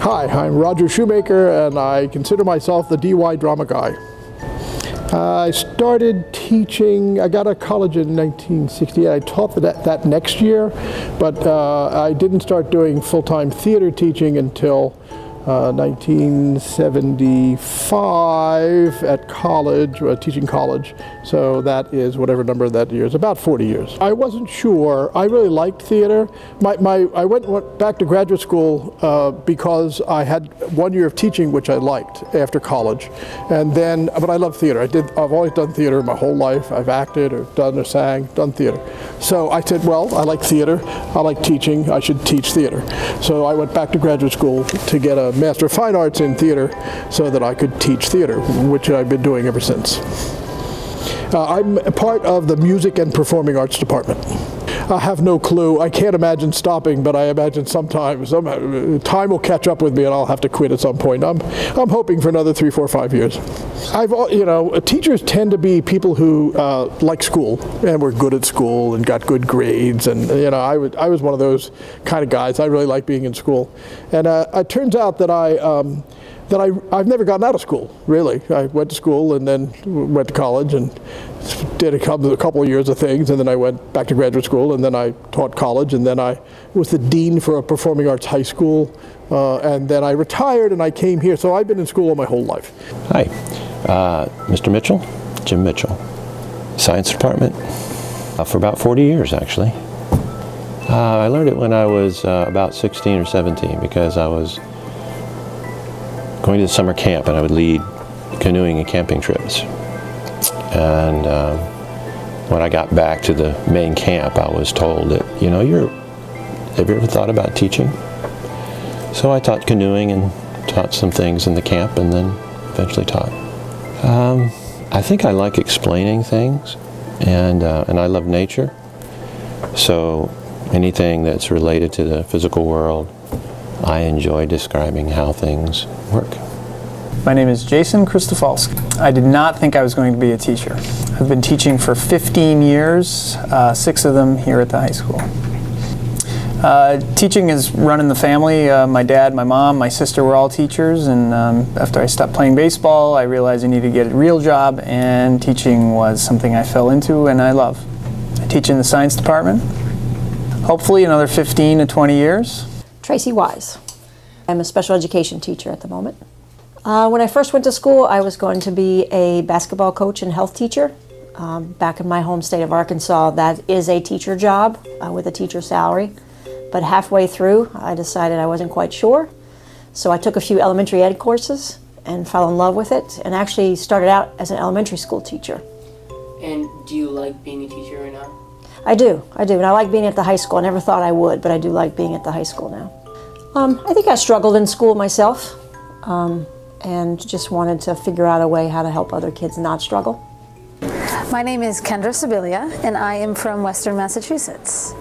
Hi, I'm Roger Shoemaker, and I consider myself the DY drama guy. I started teaching, I got out of college in 1968. I taught that next year, but I didn't start doing full-time theater teaching until 1975 at college, teaching college. So that is whatever number that year is, about 40 years. I wasn't sure. I really liked theater. I went back to graduate school because I had 1 year of teaching, which I liked after college. And then, but I love theater. I've always done theater my whole life. I've acted or sang, done theater. So I said, well, I like theater. I like teaching. I should teach theater. So I went back to graduate school to get a Master of Fine Arts in theater so that I could teach theater, which I've been doing ever since. I'm a part of the Music and Performing Arts Department. I have no clue. I can't imagine stopping, but I imagine sometime time will catch up with me and I'll have to quit at some point. I'm hoping for another 3, 4, 5 years. Teachers tend to be people who like school and were good at school and got good grades, and I was one of those kind of guys. I really like being in school, and it turns out that I've never gotten out of school, really. I went to school and then went to college and did a couple of years of things, and then I went back to graduate school, and then I taught college, and then I was the dean for a performing arts high school, and then I retired and I came here. So I've been in school all my whole life. Hi, Mr. Mitchell, Jim Mitchell, Science Department, for about 40 years actually. I learned it when I was about 16 or 17 because I was going to the summer camp, and I would lead canoeing and camping trips. And when I got back to the main camp, I was told that, have you ever thought about teaching? So I taught canoeing and taught some things in the camp, and then eventually taught. I think I like explaining things, and I love nature. So anything that's related to the physical world, I enjoy describing how things work. My name is Jason Christofalski. I did not think I was going to be a teacher. I've been teaching for 15 years, 6 of them here at the high school. Teaching is run in the family. My dad, my mom, my sister were all teachers, and after I stopped playing baseball, I realized I needed to get a real job, and teaching was something I fell into and I love. I teach in the science department, hopefully another 15 to 20 years. Tracy Wise. I'm a special education teacher at the moment. When I first went to school, I was going to be a basketball coach and health teacher. Back in my home state of Arkansas, that is a teacher job with a teacher salary. But halfway through, I decided I wasn't quite sure. So I took a few elementary ed courses and fell in love with it, and actually started out as an elementary school teacher. And do you like being a teacher right now? I do, and I like being at the high school. I never thought I would, but I do like being at the high school now. I think I struggled in school myself, and just wanted to figure out a way how to help other kids not struggle. My name is Kendra Siviglia, and I am from Western Massachusetts.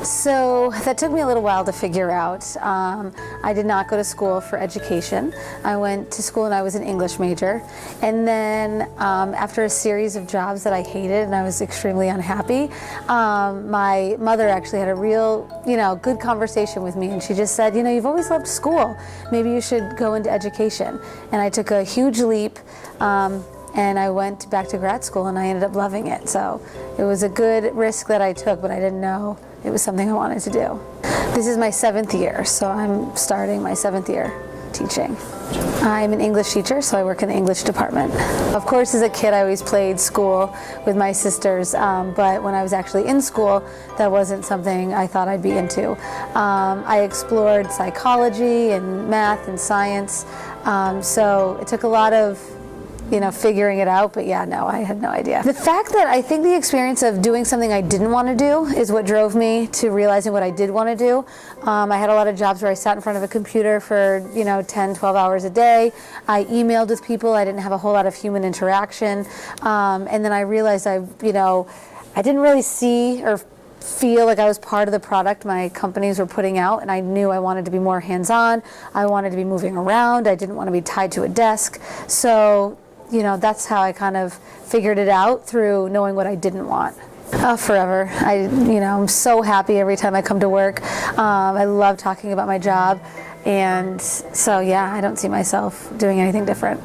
So that took me a little while to figure out. I did not go to school for education. I went to school and I was an English major. And then after a series of jobs that I hated and I was extremely unhappy, my mother actually had a real, good conversation with me, and she just said, you've always loved school. Maybe you should go into education. And I took a huge leap. And I went back to grad school and I ended up loving it. So it was a good risk that I took, but I didn't know it was something I wanted to do. This is my 7th year, so I'm starting my 7th year teaching. I'm an English teacher, so I work in the English department. Of course, as a kid, I always played school with my sisters, but when I was actually in school, that wasn't something I thought I'd be into. I explored psychology and math and science, so it took a lot of figuring it out. But yeah, no, I had no idea. The fact that I think the experience of doing something I didn't want to do is what drove me to realizing what I did want to do. I had a lot of jobs where I sat in front of a computer for 10, 12 hours a day. I emailed with people. I didn't have a whole lot of human interaction. And then I realized I didn't really see or feel like I was part of the product my companies were putting out, and I knew I wanted to be more hands-on. I wanted to be moving around. I didn't want to be tied to a desk. So, that's how I kind of figured it out, through knowing what I didn't want. Forever. I'm so happy every time I come to work. I love talking about my job, and so yeah, I don't see myself doing anything different.